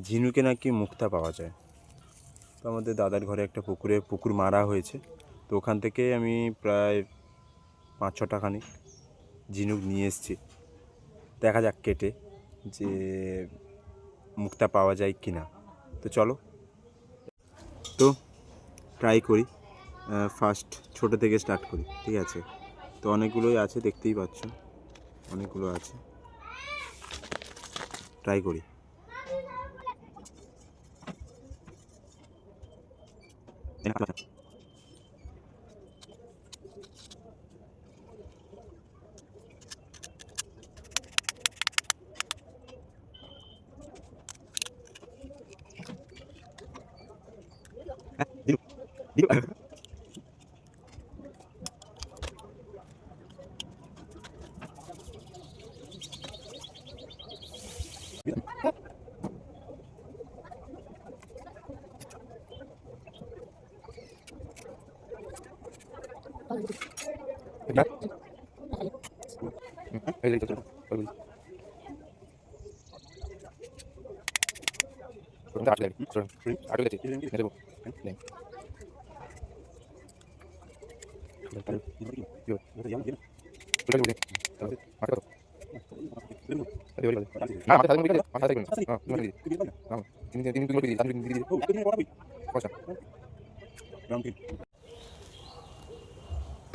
ঝিনুকে নাকি মুক্তা পাওয়া যায়। তো আমাদের দাদার ঘরে একটা পুকুর মারা হয়েছে, তো ওখান থেকে আমি প্রায় 5-6টা খানিক ঝিনুক নিয়ে এসেছি। দেখা যাক কেটে যে মুক্তা পাওয়া যায় কি না। তো চলো, তো ট্রাই করি। ফার্স্ট ছোটো থেকে স্টার্ট করি, ঠিক আছে? তো অনেকগুলোই আছে, দেখতেই পাচ্ছ, অনেকগুলো আছে। ট্রাই করি।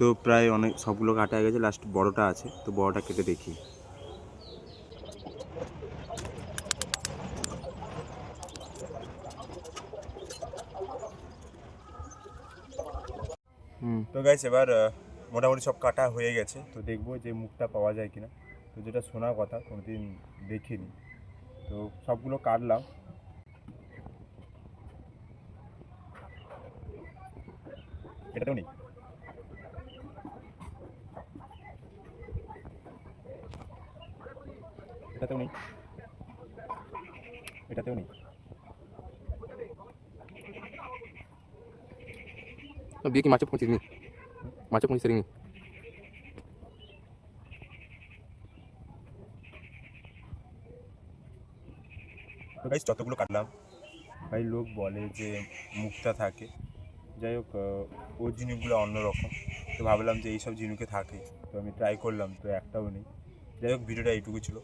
তো প্রায় অনেক সবগুলো কাটা হয়ে গেছে, লাস্ট বড়টা আছে, তো বড়টা কেটে দেখি। তো গাইস, এবার মোটামুটি সব কাটা হয়ে গেছে, তো দেখবো যে মুখটা পাওয়া যায় কিনা। তো যেটা শোনা কথা, কোনোদিন দেখিনি, তো সবগুলো কাটলাম। এটাতেও নেই, এটাতেও নেই, এটাতেও নেই। বিয়ে কি মাছে পৌঁছে দিনি, মাছে পৌঁছে দিনি। তো গাইস, যতগুলো কাটলাম, ভাই লোক বলে যে মুক্তা থাকে। যাই হোক, ও ঝিনুকগুলো অন্যরকম, তো ভাবলাম যে এইসব ঝিনুকে থাকে, তো আমি ট্রাই করলাম, তো একটাও নেই। যাই হোক, ভিডিওটা এইটুকু ছিল।